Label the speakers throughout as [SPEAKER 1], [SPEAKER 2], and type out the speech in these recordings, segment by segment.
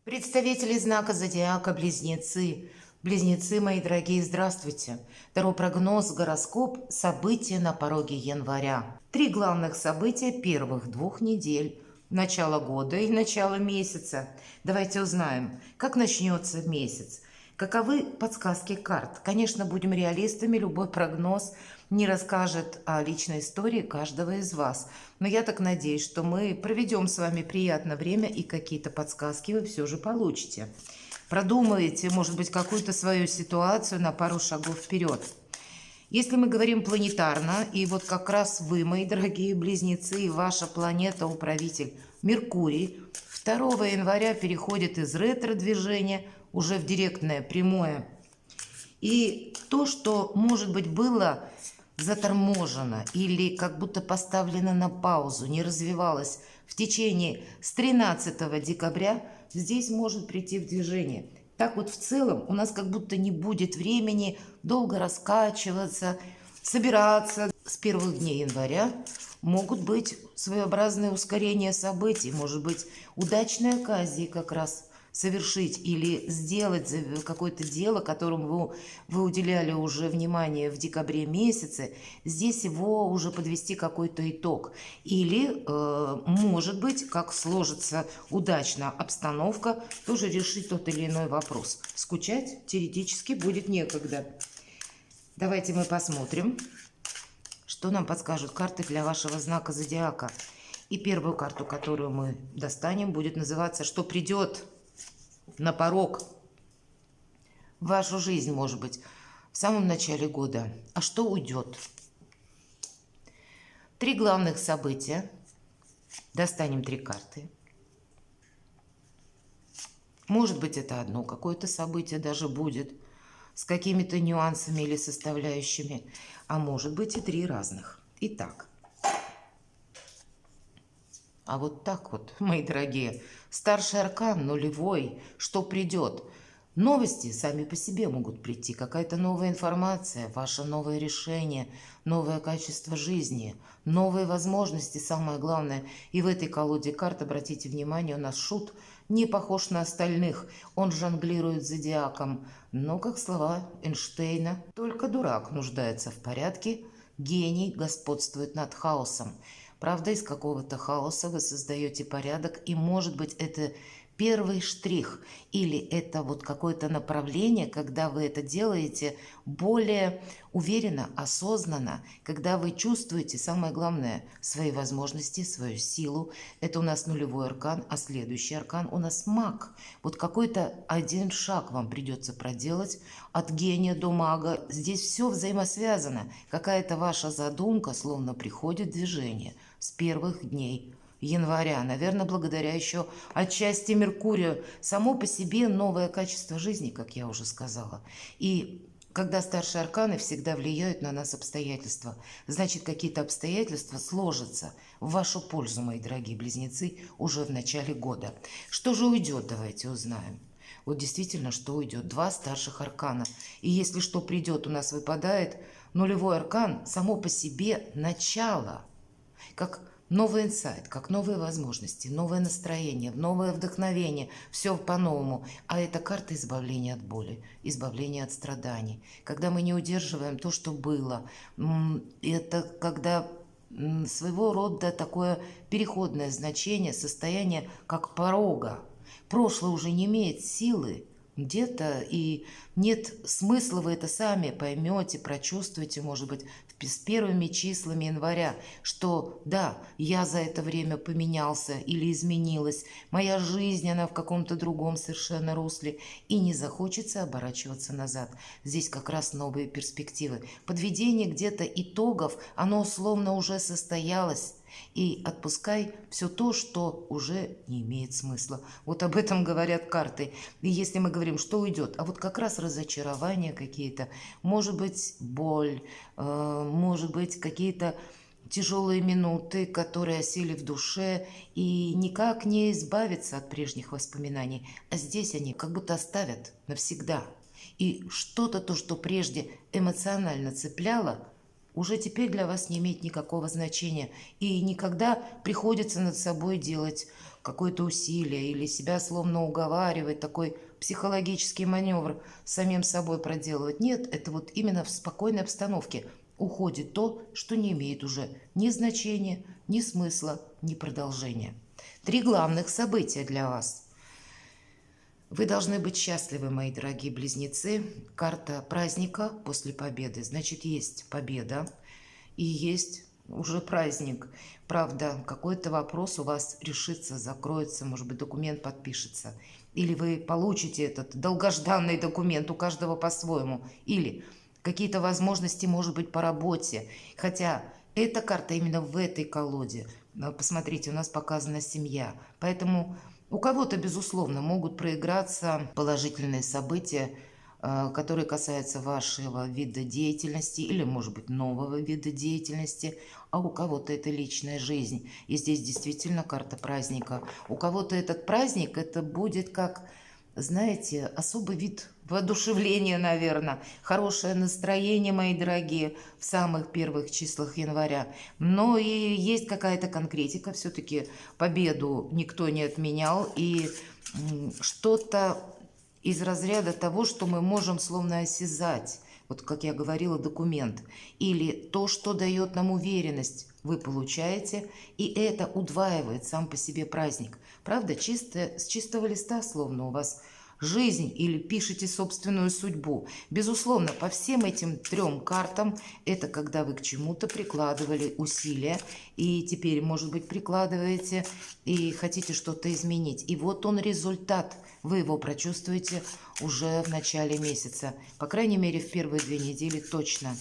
[SPEAKER 1] Представители знака зодиака Близнецы. Близнецы, мои дорогие, здравствуйте. Таро-прогноз, гороскоп, события на пороге января. 3 главных события первых 2 недель. Начало года и начало месяца. Давайте узнаем, как начнется месяц. Каковы подсказки карт? Конечно, будем реалистами, любой прогноз не расскажет о личной истории каждого из вас. Но я так надеюсь, что мы проведем с вами приятное время и какие-то подсказки вы все же получите. Продумайте, может быть, какую-то свою ситуацию на пару шагов вперед. Если мы говорим планетарно, и вот как раз вы, мои дорогие близнецы, и ваша планета-управитель Меркурий 2 января переходит из ретро-движения уже в директное, прямое. И то, что, может быть, было заторможено или как будто поставлено на паузу, не развивалось в течение с 13 декабря, здесь может прийти в движение. Так вот в целом у нас как будто не будет времени долго раскачиваться, собираться. С первых дней января могут быть своеобразные ускорения событий, может быть удачные оказии как раз совершить или сделать какое-то дело, которому вы уделяли уже внимание в декабре месяце, здесь его уже подвести какой-то итог. Или, может быть, как сложится удачно обстановка, тоже решить тот или иной вопрос. Скучать теоретически будет некогда. Давайте мы посмотрим, что нам подскажут карты для вашего знака зодиака. И первую карту, которую мы достанем, будет называться «Что придет на порог в вашу жизнь, может быть, в самом начале года. А что уйдет?» 3 главных события. Достанем 3 карты. Может быть, это одно какое-то событие даже будет с какими-то нюансами или составляющими, а может быть и 3 разных. Итак, а вот так вот, мои дорогие, старший аркан, нулевой, что придет? Новости сами по себе могут прийти, какая-то новая информация, ваше новое решение, новое качество жизни, новые возможности, самое главное. И в этой колоде карт, обратите внимание, у нас шут не похож на остальных, он жонглирует зодиаком, но, как слова Эйнштейна, только дурак нуждается в порядке, гений господствует над хаосом. Правда, из какого-то хаоса вы создаете порядок, и, может быть, это первый штрих, или это вот какое-то направление, когда вы это делаете более уверенно, осознанно, когда вы чувствуете, самое главное, свои возможности, свою силу. Это у нас нулевой аркан, а следующий аркан у нас маг. Вот какой-то один шаг вам придется проделать от гения до мага. Здесь все взаимосвязано. Какая-то ваша задумка словно приходит в движение с первых дней января, наверное, благодаря еще отчасти Меркурию. Само по себе новое качество жизни, как я уже сказала. И когда старшие арканы всегда влияют на нас обстоятельства, значит, какие-то обстоятельства сложатся в вашу пользу, мои дорогие близнецы, уже в начале года. Что же уйдет, давайте узнаем. Вот действительно, что уйдет? 2 старших аркана. И если что придет, у нас выпадает нулевой аркан, само по себе начало, как новый инсайт, как новые возможности, новое настроение, новое вдохновение, все по-новому. А это карта избавления от боли, избавления от страданий. Когда мы не удерживаем то, что было, это когда своего рода такое переходное значение, состояние как порога. Прошлое уже не имеет силы где-то, и нет смысла, вы это сами поймете, прочувствуете, может быть, с первыми числами января, что да, я за это время поменялся или изменилась, моя жизнь, она в каком-то другом совершенно русле, и не захочется оборачиваться назад. Здесь как раз новые перспективы. Подведение где-то итогов, оно условно уже состоялось. И отпускай все то, что уже не имеет смысла. Вот об этом говорят карты. И если мы говорим, что уйдет, а вот как раз разочарования какие-то, может быть, боль, может быть, какие-то тяжелые минуты, которые осели в душе, и никак не избавиться от прежних воспоминаний. А здесь они как будто оставят навсегда. И что-то, то, что прежде эмоционально цепляло, уже теперь для вас не имеет никакого значения. И никогда приходится над собой делать какое-то усилие или себя словно уговаривать, такой психологический маневр с самим собой проделывать. Нет, это вот именно в спокойной обстановке уходит то, что не имеет уже ни значения, ни смысла, ни продолжения. 3 главных события для вас. Вы должны быть счастливы, мои дорогие близнецы. Карта праздника после победы. Значит, есть победа и есть уже праздник. Правда, какой-то вопрос у вас решится, закроется, может быть, документ подпишется. Или вы получите этот долгожданный документ, у каждого по-своему. Или какие-то возможности, может быть, по работе. Хотя эта карта именно в этой колоде. Посмотрите, у нас показана семья. Поэтому у кого-то, безусловно, могут проиграться положительные события, которые касаются вашего вида деятельности или, может быть, нового вида деятельности, а у кого-то это личная жизнь. И здесь действительно карта праздника. У кого-то этот праздник, это будет как, знаете, особый вид воодушевления, наверное, хорошее настроение, мои дорогие, в самых первых числах января. Но и есть какая-то конкретика, все-таки победу никто не отменял, и что-то из разряда того, что мы можем словно осязать, вот как я говорила, документ, или то, что дает нам уверенность, вы получаете, и это удваивает сам по себе праздник. Правда, с чистого листа словно у вас жизнь или пишете собственную судьбу. Безусловно, по всем этим 3 картам это когда вы к чему-то прикладывали усилия, и теперь, может быть, прикладываете и хотите что-то изменить. И вот он результат. Вы его прочувствуете уже в начале месяца. По крайней мере, в первые 2 недели точно.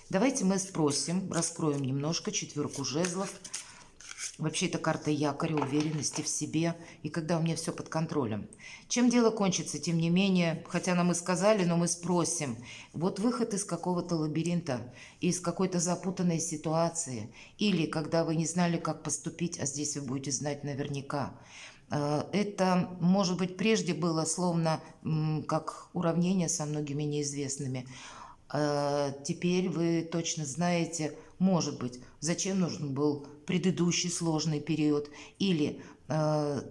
[SPEAKER 1] Давайте мы спросим, раскроем немножко 4 жезлов. Вообще, это карта якоря, уверенности в себе, и когда у меня все под контролем. Чем дело кончится, тем не менее, хотя нам и сказали, но мы спросим. Вот выход из какого-то лабиринта, из какой-то запутанной ситуации, или когда вы не знали, как поступить, а здесь вы будете знать наверняка. Это, может быть, прежде было словно как уравнение со многими неизвестными. Теперь вы точно знаете, может быть, зачем нужен был предыдущий сложный период. Или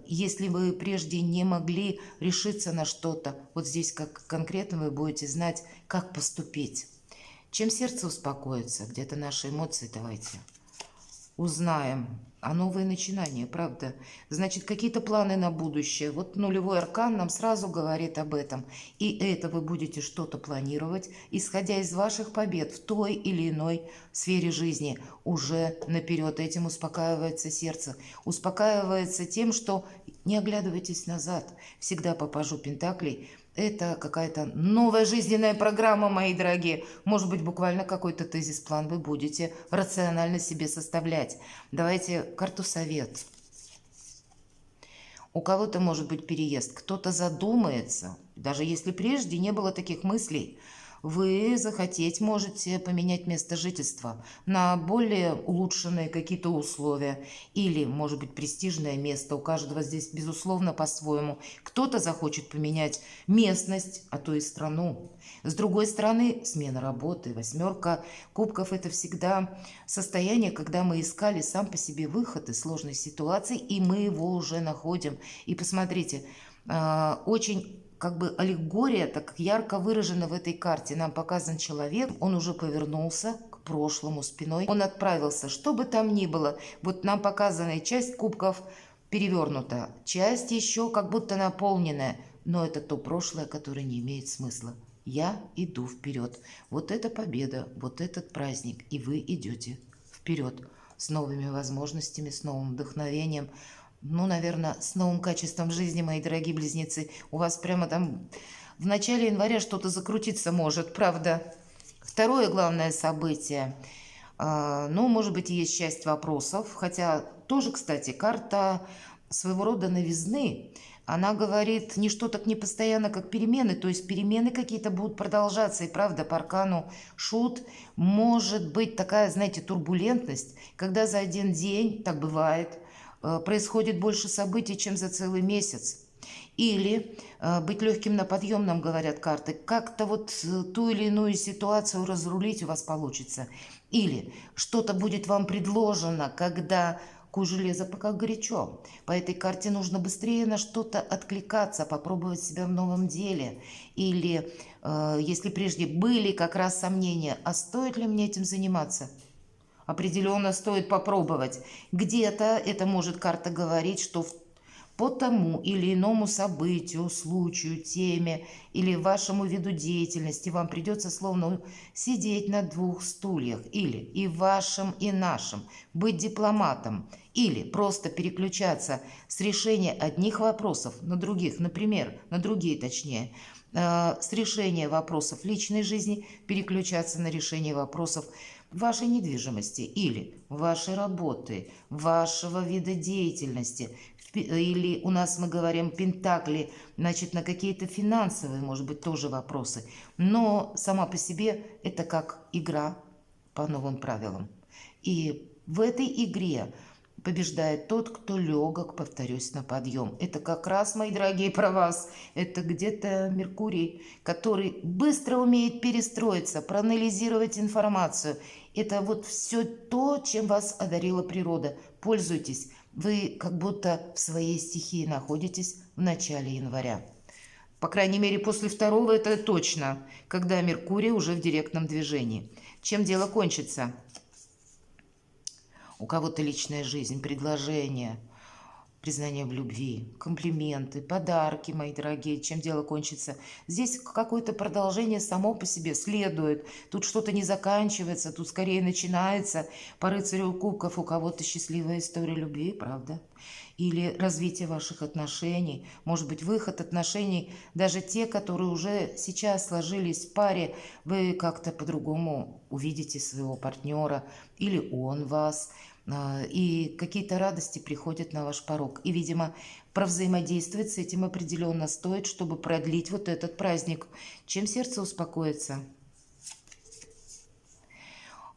[SPEAKER 1] если вы прежде не могли решиться на что-то, вот здесь как конкретно вы будете знать, как поступить. Чем сердце успокоится, где-то наши эмоции, давайте узнаем. А новые начинания, правда? Значит, какие-то планы на будущее. Вот нулевой аркан нам сразу говорит об этом. И это вы будете что-то планировать, исходя из ваших побед в той или иной сфере жизни. Уже наперед этим успокаивается сердце. Успокаивается тем, что не оглядывайтесь назад. Всегда по пажу пентаклей. Это какая-то новая жизненная программа, мои дорогие. Может быть, буквально какой-то тезис-план вы будете рационально себе составлять. Давайте карту совет. У кого-то может быть переезд, кто-то задумается, даже если прежде не было таких мыслей. Вы захотеть можете поменять место жительства на более улучшенные какие-то условия или, может быть, престижное место. У каждого здесь, безусловно, по-своему. Кто-то захочет поменять местность, а то и страну. С другой стороны, смена работы, 8 кубков – это всегда состояние, когда мы искали сам по себе выход из сложной ситуации, и мы его уже находим. И посмотрите, очень как бы аллегория так ярко выражена в этой карте. Нам показан человек, он уже повернулся к прошлому спиной, он отправился, что бы там ни было. Вот нам показана часть кубков перевернута, часть еще как будто наполненная, но это то прошлое, которое не имеет смысла. Я иду вперед. Вот это победа, вот этот праздник, и вы идете вперед с новыми возможностями, с новым вдохновением. Ну, наверное, с новым качеством жизни, мои дорогие близнецы. У вас прямо там в начале января что-то закрутиться может, правда? Второе главное событие. Ну, может быть, есть часть вопросов. Хотя тоже, кстати, карта своего рода новизны. Она говорит не что так непостоянно, как перемены. То есть перемены какие-то будут продолжаться. И правда, по аркану Шут может быть такая, знаете, турбулентность, когда за один день, так бывает, происходит больше событий, чем за целый месяц. Или быть легким на подъем, нам говорят карты. Как-то вот ту или иную ситуацию разрулить у вас получится. Или что-то будет вам предложено, когда куй железо, пока горячо. По этой карте нужно быстрее на что-то откликаться, попробовать себя в новом деле. Или если прежде были как раз сомнения, а стоит ли мне этим заниматься? Определенно стоит попробовать. Где-то это может карта говорить, что по тому или иному событию, случаю, теме или вашему виду деятельности вам придется словно сидеть на двух стульях, или и вашим, и нашим, быть дипломатом, или просто переключаться с решения одних вопросов на других, например, на другие точнее, с решения вопросов личной жизни переключаться на решение вопросов вашей недвижимости или вашей работы, вашего вида деятельности. Или у нас мы говорим пентакли, значит, на какие-то финансовые, может быть, тоже вопросы. Но сама по себе это как игра по новым правилам. И в этой игре побеждает тот, кто легок, повторюсь, на подъем. Это как раз, мои дорогие, про вас. Это где-то Меркурий, который быстро умеет перестроиться, проанализировать информацию. Это вот все то, чем вас одарила природа. Пользуйтесь. Вы как будто в своей стихии находитесь в начале января. По крайней мере, после 2-го это точно, когда Меркурий уже в директном движении. Чем дело кончится? У кого-то личная жизнь, предложения, признание в любви, комплименты, подарки, мои дорогие. Чем дело кончится? Здесь какое-то продолжение само по себе следует. Тут что-то не заканчивается, тут скорее начинается. По рыцарю кубков у кого-то счастливая история любви, правда? Или развитие ваших отношений, может быть, выход отношений, даже те, которые уже сейчас сложились в паре, вы как-то по-другому увидите своего партнера, или он вас, и какие-то радости приходят на ваш порог. И, видимо, провзаимодействовать с этим определенно стоит, чтобы продлить вот этот праздник. Чем сердце успокоится?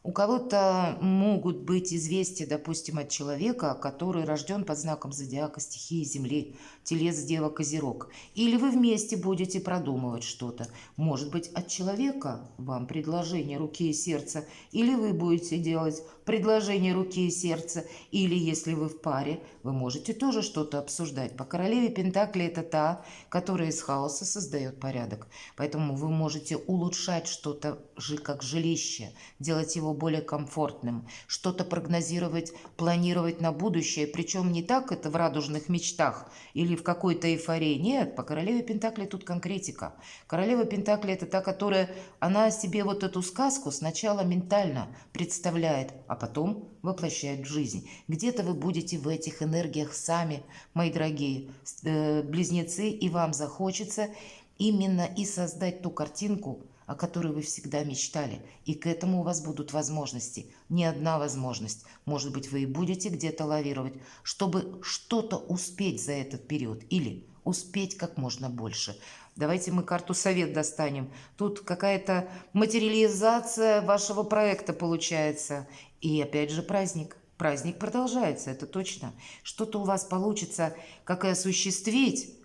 [SPEAKER 1] У кого-то могут быть известия, допустим, от человека, который рожден под знаком зодиака стихии Земли, Телец, Дева, Козерог. Или вы вместе будете продумывать что-то. Может быть, от человека вам предложение руки и сердца, или вы будете делать предложение руки и сердца, или если вы в паре, вы можете тоже что-то обсуждать. По королеве Пентакли это та, которая из хаоса создает порядок. Поэтому вы можете улучшать что-то как жилище, делать его более комфортным, что-то прогнозировать, планировать на будущее, причем не так это в радужных мечтах или в какой-то эйфории. Нет, по королеве Пентакли тут конкретика. Королева Пентакли это та, которая, она себе вот эту сказку сначала ментально представляет, а потом воплощает в жизнь. Где-то вы будете в этих энергиях сами, мои дорогие близнецы, и вам захочется именно и создать ту картинку, о которой вы всегда мечтали. И к этому у вас будут возможности. Не одна возможность. Может быть, вы и будете где-то лавировать, чтобы что-то успеть за этот период. Или успеть как можно больше. Давайте мы карту совет достанем. Тут какая-то материализация вашего проекта получается. И опять же праздник. Праздник продолжается, это точно. Что-то у вас получится как и осуществить,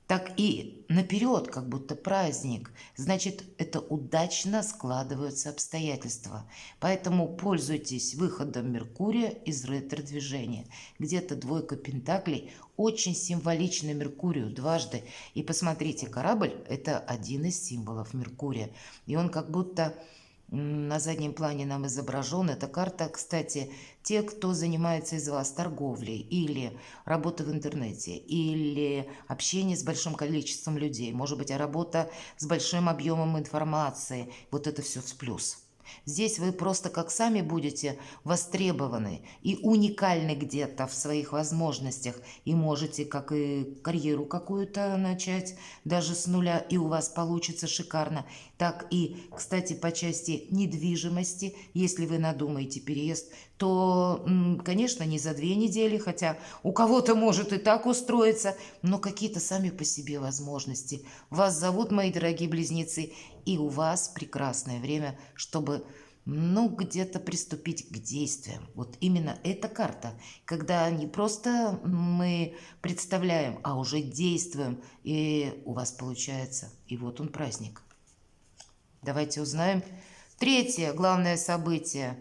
[SPEAKER 1] так и наперед, как будто праздник. Значит, это удачно складываются обстоятельства. Поэтому пользуйтесь выходом Меркурия из ретро-движения. Где-то 2 пентаклей, очень символично Меркурию дважды. И посмотрите, корабль – это один из символов Меркурия. И он как будто на заднем плане нам изображен. Эта карта, кстати, те, кто занимается из вас торговлей или работой в интернете, или общение с большим количеством людей, может быть, работа с большим объемом информации, вот это все в плюс. Здесь вы просто как сами будете востребованы и уникальны где-то в своих возможностях. И можете как и карьеру какую-то начать даже с нуля, и у вас получится шикарно. Так и, кстати, по части недвижимости, если вы надумаете переезд, то, конечно, не за 2 недели, хотя у кого-то может и так устроиться, но какие-то сами по себе возможности. Вас зовут, мои дорогие близнецы, и у вас прекрасное время, чтобы, где-то приступить к действиям. Вот именно эта карта, когда не просто мы представляем, а уже действуем, и у вас получается. И вот он праздник. Давайте узнаем 3-е главное событие.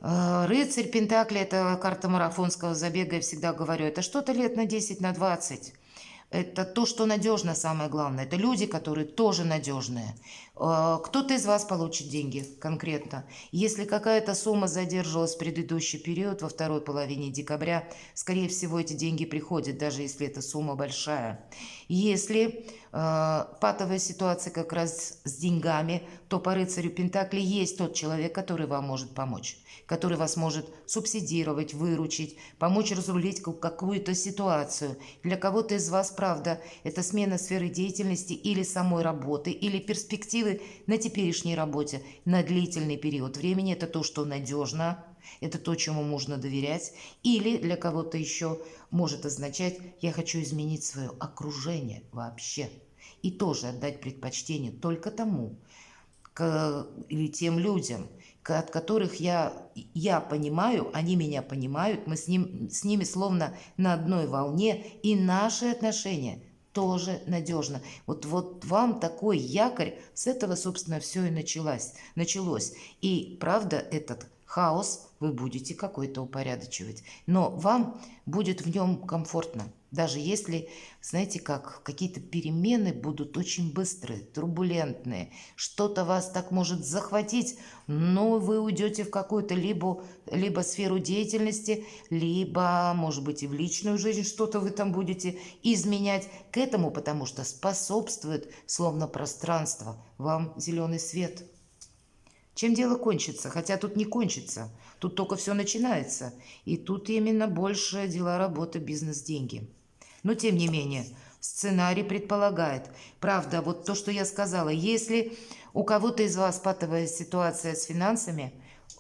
[SPEAKER 1] Рыцарь Пентакли– это карта марафонского забега, я всегда говорю, это что-то лет на 10, на 20. Это то, что надежно, самое главное. Это люди, которые тоже надежные. Кто-то из вас получит деньги конкретно. Если какая-то сумма задерживалась в предыдущий период, во второй половине декабря, скорее всего, эти деньги приходят, даже если эта сумма большая. Если патовая ситуация как раз с деньгами, то по рыцарю Пентакли есть тот человек, который вам может помочь, который вас может субсидировать, выручить, помочь разрулить какую-то ситуацию. Для кого-то из вас, правда, это смена сферы деятельности или самой работы, или перспективы на теперешней работе на длительный период времени. Это то, что надежно, это то, чему можно доверять. Или для кого-то еще может означать, я хочу изменить свое окружение вообще. И тоже отдать предпочтение только тому, или тем людям, от которых я понимаю, они меня понимают, мы с ними словно на одной волне, и наши отношения тоже надежно. Вот вам такой якорь, с этого, собственно, все и началось. И правда, этот хаос вы будете какой-то упорядочивать, но вам будет в нем комфортно. Даже если, знаете как, какие-то перемены будут очень быстрые, турбулентные, что-то вас так может захватить, но вы уйдете в какую-то либо сферу деятельности, либо, может быть, и в личную жизнь что-то вы там будете изменять к этому, потому что способствует, словно пространство, вам зеленый свет. Чем дело кончится? Хотя тут не кончится, тут только все начинается. И тут именно больше дела, работа, бизнес, деньги. Но тем не менее, сценарий предполагает. Правда, вот то, что я сказала, если у кого-то из вас патовая ситуация с финансами,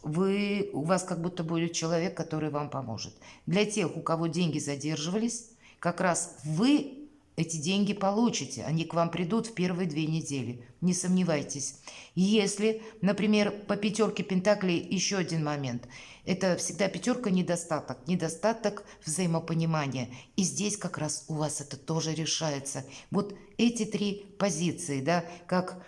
[SPEAKER 1] у вас как будто будет человек, который вам поможет. Для тех, у кого деньги задерживались, как раз вы эти деньги получите, они к вам придут в первые 2 недели, не сомневайтесь. Если, например, по пятерке Пентаклей еще один момент, это всегда пятерка недостаток взаимопонимания. И здесь как раз у вас это тоже решается. Вот эти 3 позиции, да, как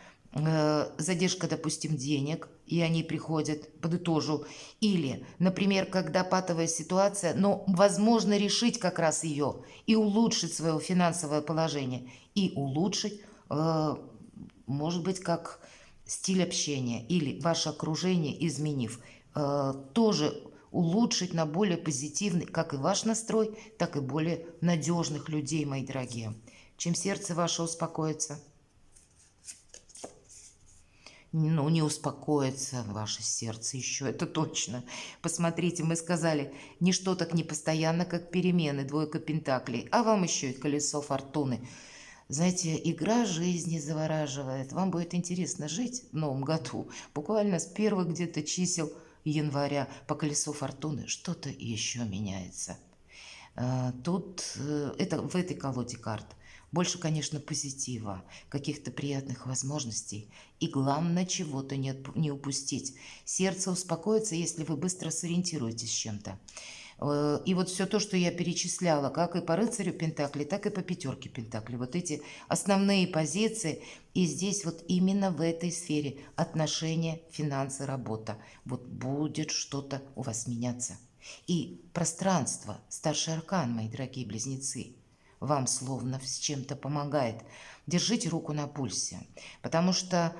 [SPEAKER 1] задержка, допустим, денег, и они приходят, подытожу. Или, например, когда патовая ситуация, но возможно решить как раз ее и улучшить свое финансовое положение. И улучшить, может быть, как стиль общения или ваше окружение изменив, тоже улучшить на более позитивный, как и ваш настрой, так и более надежных людей, мои дорогие. Чем сердце ваше успокоится, ну, не успокоится ваше сердце еще, это точно. Посмотрите, мы сказали, ничто так не постоянно, как перемены, 2 пентаклей, а вам еще и колесо фортуны. Знаете, игра жизни завораживает. Вам будет интересно жить в новом году. Буквально с первых где-то чисел января по колесу фортуны что-то еще меняется. Тут это в этой колоде карт больше, конечно, позитива, каких-то приятных возможностей. И главное, чего-то не упустить. Сердце успокоится, если вы быстро сориентируетесь с чем-то. И вот все то, что я перечисляла, как и по рыцарю Пентакли, так и по пятерке Пентакли. Вот эти основные позиции. И здесь вот именно в этой сфере отношения, финансы, работа. Вот будет что-то у вас меняться. И пространство, старший аркан, мои дорогие близнецы, вам словно с чем-то помогает. Держите руку на пульсе, потому что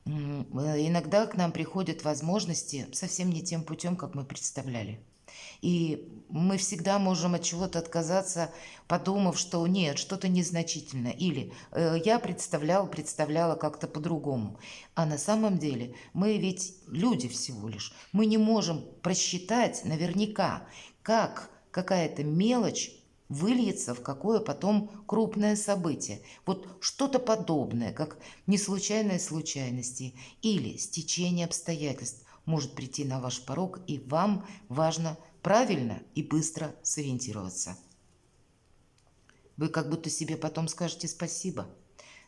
[SPEAKER 1] иногда к нам приходят возможности совсем не тем путем, как мы представляли. И мы всегда можем от чего-то отказаться, подумав, что нет, что-то незначительно. Или я представляла как-то по-другому. А на самом деле мы ведь люди всего лишь. Мы не можем просчитать наверняка, как какая-то мелочь выльется в какое потом крупное событие. Вот что-то подобное, как неслучайные случайности или стечение обстоятельств может прийти на ваш порог, и вам важно правильно и быстро сориентироваться. Вы как будто себе потом скажете спасибо.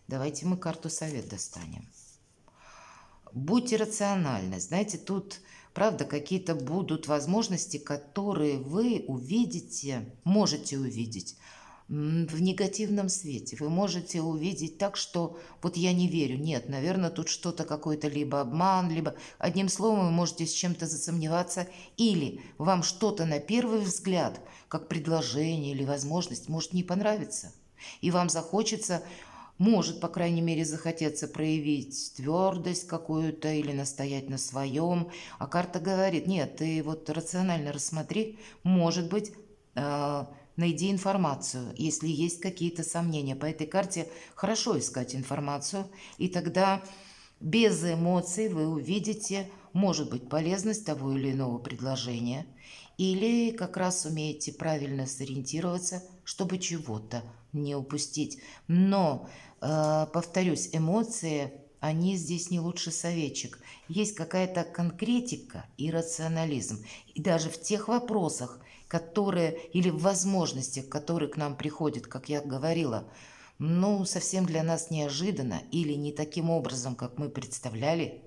[SPEAKER 1] Давайте мы карту совет достанем. Будьте рациональны. Знаете, тут, правда, какие-то будут возможности, которые вы увидите, можете увидеть, в негативном свете. Вы можете увидеть так, что вот я не верю. Нет, наверное, тут что-то какой-то либо обман, либо одним словом вы можете с чем-то засомневаться, или вам что-то на первый взгляд, как предложение или возможность, может не понравиться. И вам захочется, может, по крайней мере, захотеться проявить твердость какую-то или настоять на своем. А карта говорит, нет, ты вот рационально рассмотри, может быть, найди информацию, если есть какие-то сомнения. По этой карте хорошо искать информацию, и тогда без эмоций вы увидите, может быть, полезность того или иного предложения, или как раз умеете правильно сориентироваться, чтобы чего-то не упустить. Но, повторюсь, эмоции, они здесь не лучший советчик. Есть какая-то конкретика и рационализм. И даже в тех вопросах, которые, или в возможностях, которые к нам приходят, как я говорила, ну, совсем для нас неожиданно или не таким образом, как мы представляли,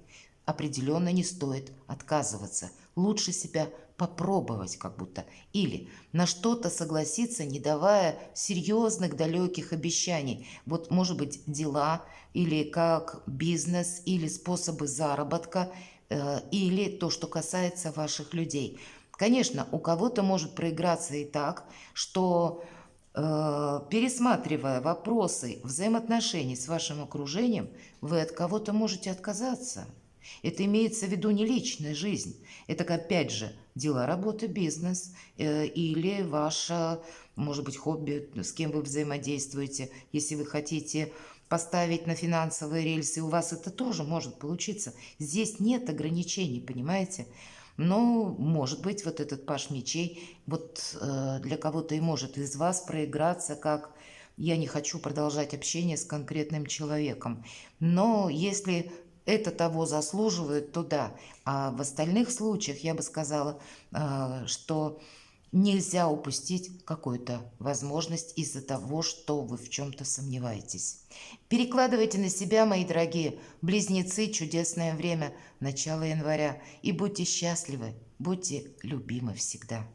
[SPEAKER 1] определенно не стоит отказываться. Лучше себя попробовать как будто. Или на что-то согласиться, не давая серьезных далеких обещаний. Вот, может быть, дела или как бизнес, или способы заработка, или то, что касается ваших людей. Конечно, у кого-то может проиграться и так, что пересматривая вопросы взаимоотношений с вашим окружением, вы от кого-то можете отказаться. Это имеется в виду не личная жизнь. Это, опять же, дела, работа, бизнес или ваше, может быть, хобби, с кем вы взаимодействуете. Если вы хотите поставить на финансовые рельсы, у вас это тоже может получиться. Здесь нет ограничений, понимаете? Но, может быть, вот этот паш мечей, вот для кого-то и может из вас проиграться, как я не хочу продолжать общение с конкретным человеком. Но если это того заслуживает, то да. А в остальных случаях я бы сказала, что нельзя упустить какую-то возможность из-за того, что вы в чем-то сомневаетесь. Перекладывайте на себя, мои дорогие близнецы, чудесное время, начало января, и будьте счастливы, будьте любимы всегда.